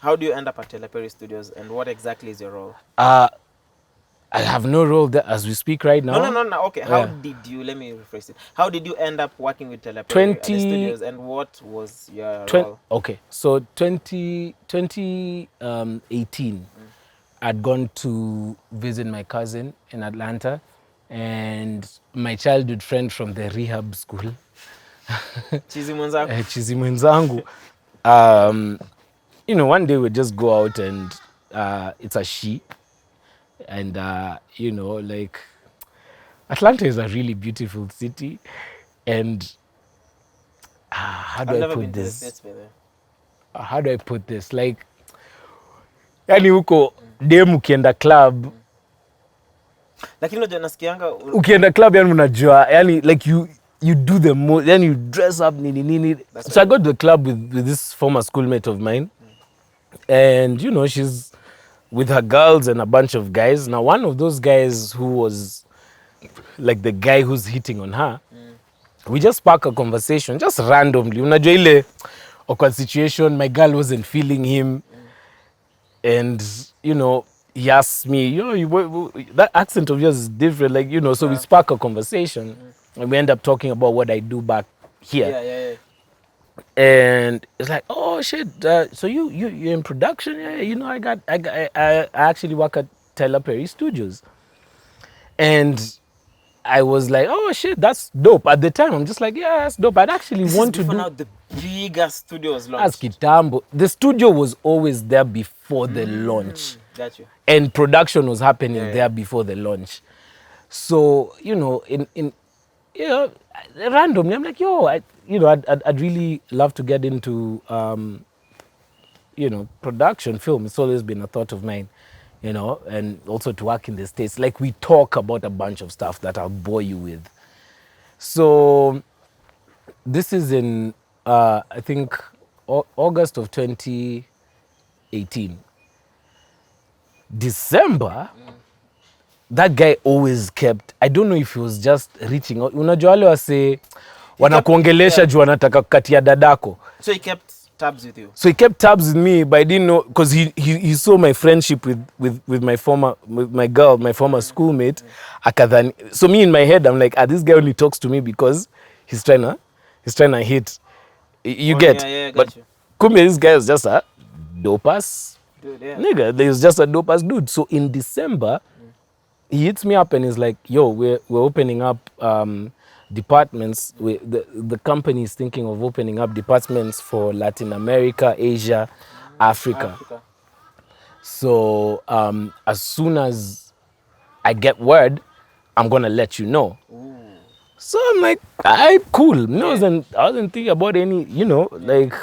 How do you end up at Tyler Perry Studios, and what exactly is your role? I have no role there as we speak right now. No. Okay, how did you, let me rephrase it. How did you end up working with Tyler Perry at the 20 studios, and what was your role? Okay, so 2018, I'd gone to visit my cousin in Atlanta, and my childhood friend from the rehab school, Chizi mwenzako? chizi mwenzangu, one day we just go out and it's a she, and like Atlanta is a really beautiful city, and how do I put this? How do I put this? Like, yani huko dem ukienda club, lakini unajua nasikianga ukienda club yani unajua, yani like you do the most, yani you dress up nini. So I got to the club with this former schoolmate of mine, and she's with her girls and a bunch of guys. Now one of those guys who was like the guy who's hitting on her, we just spark a conversation just randomly. Unajua ile awkward situation, my girl wasn't feeling him, and he asked me, that accent of yours is different, like, so we spark a conversation, and we end up talking about what I do back here. Yeah. And it's like, oh shit, so you're in production? Yeah, I actually work at Tyler Perry Studios. And I was like, oh shit, that's dope. At the time, I'm just like, yeah, that's dope. I'd actually want to do. Now the bigger studio was launched. As Kitambo, the studio was always there before the launch. Got you. And production was happening there before the launch. So, randomly, I'm like, I'd really love to get into, production film. It's always been a thought of mine, and also to work in the States. Like, we talk about a bunch of stuff that I'll bore you with. So this is in, I think, August of 2018. December, that guy always kept, I don't know if he was just reaching out. Unajua wale wase wanakuongelesha juu wanataka kukatia dadako. So he kept tabs with you? So he kept tabs with me, but I didn't know, because he saw my friendship with my former, with my girl, my former schoolmate. Akadhani. So me in my head, I'm like, this guy only talks to me because he's trying to hit. You get? Yeah, but kumbe this guy is just a dope-ass dude, nigga. There's just a dope-ass dude. So in December, he hits me up and he's like, yo, we're opening up departments. The company is thinking of opening up departments for Latin America, Asia, Africa. So as soon as I get word, I'm gonna let you know. Ooh. So I'm like, alright, cool. I wasn't thinking about any, like,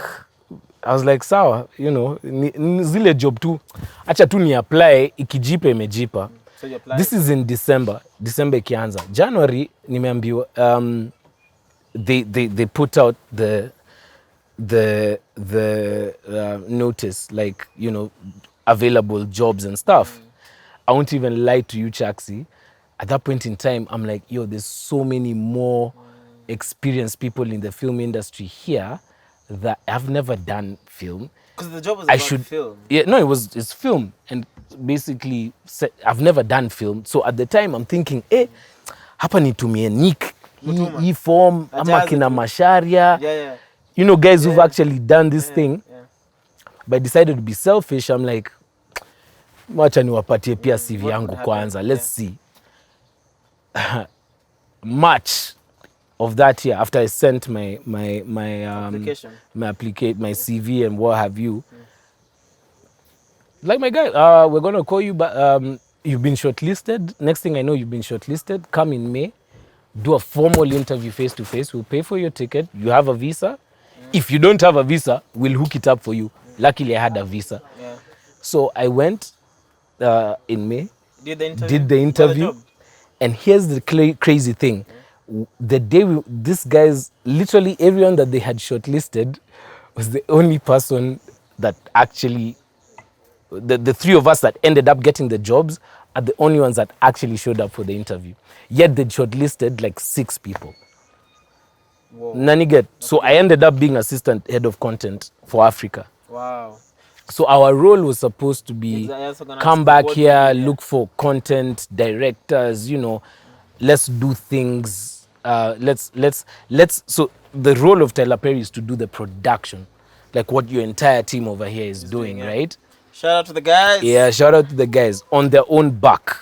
I was like, sawa, zile job tu, acha tu ni apply, ikijipa imejipa. So you applied? This is in December ikianza. January, nimeambiwa, they put out the notice, like, available jobs and stuff. I won't even lie to you, Chaxi. At that point in time, I'm like, yo, there's so many more experienced people in the film industry here that I've never done film. Because the job was about film. Yeah, no, it's film. And basically, I've never done film. So at the time, I'm thinking, hapa nitumie Nick, hii form, ama kina Masharia. Yeah. Guys who've actually done this thing. Yeah. But I decided to be selfish. I'm like, wacha niwapatie pia CV yangu kwanza. Let's see. March of that year, after I sent my application, my CV and what have you, like, my guy, we're gonna call you, but you've been shortlisted. Next thing I know, you've been shortlisted. Come in May, do a formal interview face to face. We'll pay for your ticket. You have a visa. If you don't have a visa, we'll hook it up for you. Luckily, I had a visa. Yeah. So I went in May. Did the interview. And here's the crazy thing. The day these guys, literally everyone that they had shortlisted was the only person that actually, the three of us that ended up getting the jobs are the only ones that actually showed up for the interview. Yet they shortlisted like 6 people. Whoa. Nani get? So I ended up being assistant head of content for Africa. Wow. So our role was supposed to be Exactly. I also gonna come ask you, back what here, would you do? look for content directors, you know, let's do things. Let's. So the role of Tyler Perry is to do the production, like what your entire team over here is doing, yeah. right? Shout out to the guys. Yeah, shout out to the guys on their own back.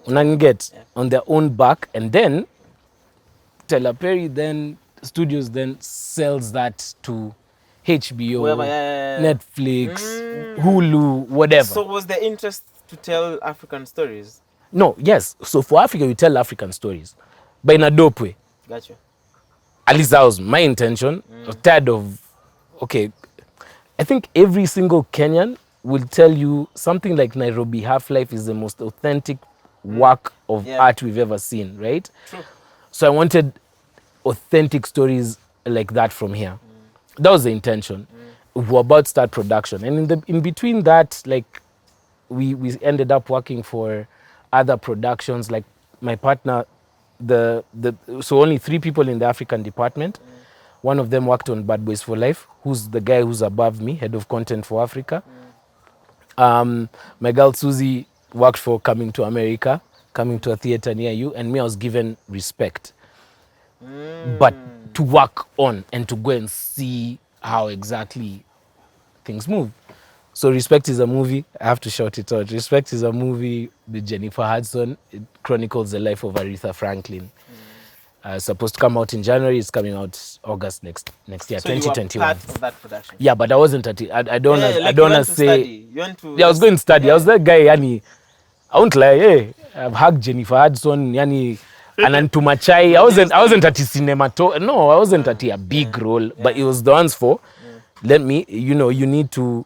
Get Yeah. on their own back, and then Tyler Perry then studios then sells that to HBO, Whoever, yeah. Netflix, Hulu, whatever. So was the interest to tell African stories? No, yes. So for Africa, we tell African stories, but in a dope way. Gotcha. At least that was my intention. I was tired of, okay, I think every single Kenyan will tell you something like Nairobi Half-Life is the most authentic work of art we've ever seen, right? True. So I wanted authentic stories like that from here. That was the intention. We were about to start production. And in between that, like, we ended up working for other productions. Like my partner, so only 3 people in the African department. One of them worked on Bad Boys for Life, who's the guy who's above me, head of content for Africa. My girl Susie worked for Coming to America, coming to a theater near you, and me, I was given Respect. But to work on and to go and see how exactly things move. So Respect is a movie. I have to shout it out. Respect is a movie with Jennifer Hudson. It chronicles the life of Aretha Franklin. Supposed to come out in January. It's coming out August next year, So you were 2021. part of that production. Yeah, but I wasn't at it. I don't Yeah, I like don't you wanna went to say. study. You went to. Yeah, I was going to study. I was Yeah. that guy, yani. I won't lie. Hey, I've hugged Jennifer Hudson, yani. Anantuma chai. I wasn't at a cinemato. No, I wasn't at a big role, but it was the ones for. Let me. You know, you need to.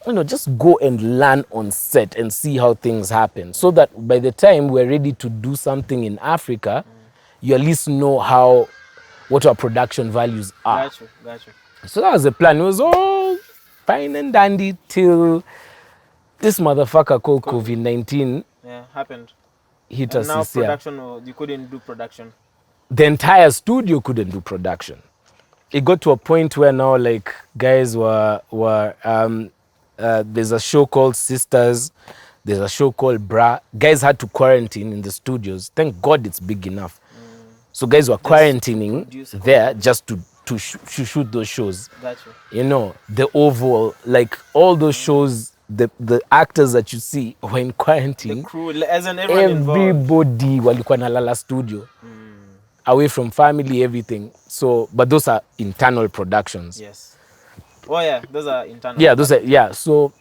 You know, just go and learn on set and see how things happen, so that by the time we're ready to do something in Africa, you at least know what our production values are. Gotcha. So that was the plan. It was all fine and dandy till this motherfucker called COVID-19 Happened. hit And us now this year. production, you couldn't do production. The entire studio couldn't do production. It got to a point where now, like, guys were there's a show called Sisters, there's a show called Bra. Guys had to quarantine in the studios. Thank God it's big enough. So guys were quarantining there just to shoot those shows. Gotcha. You know, the Oval, like all those shows, the actors that you see were in quarantine. The crew, as in everyone involved. Everybody walikuwa nalala studio, away from family, everything. So, but those are internal productions. Yes. Oh yeah, those are internal. Yeah, those are, yeah. So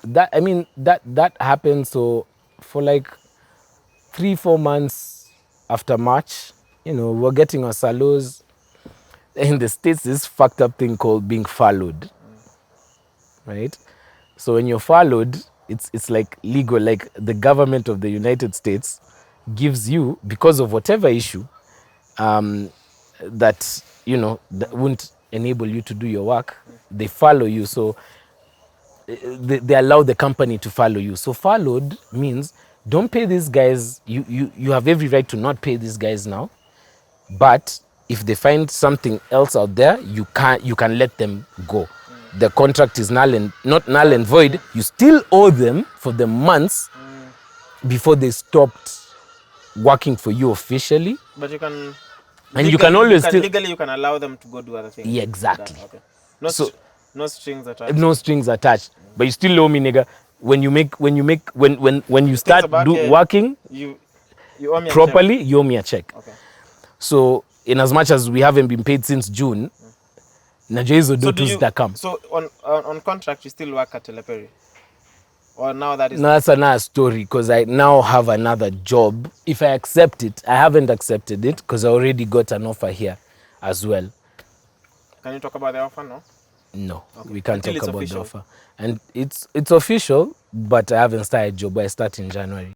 that, I mean, that happened. So for like 3-4 months after March, you know, we're getting our salos. In the States, this fucked up thing called being followed, right? So when you're followed, it's like legal. Like the government of the United States gives you, because of whatever issue, that, you know, that won't enable you to do your work, they follow you. So they allow the company to follow you. So followed means don't pay these guys. You have every right to not pay these guys now, but if they find something else out there, you can let them go. The contract is not null and void. You still owe them for the months before they stopped working for you officially. But you can. And you can always legally you can allow them to go do other things. Yeah, exactly. Okay. No strings attached. No strings attached. But you still owe me, nigga. When you start working you owe me properly, you owe me a check. Okay. So in as much as we haven't been paid since June, najua hizo do tu zitakam. So on contract you still work at Tyler Perry? Or now that is... No, that's another story, because I now have another job. If I accept it, I haven't accepted it because I already got an offer here as well. Can you talk about the offer now? No, okay. We can't talk about official. the offer. And it's official, but I haven't started a job. I start in January.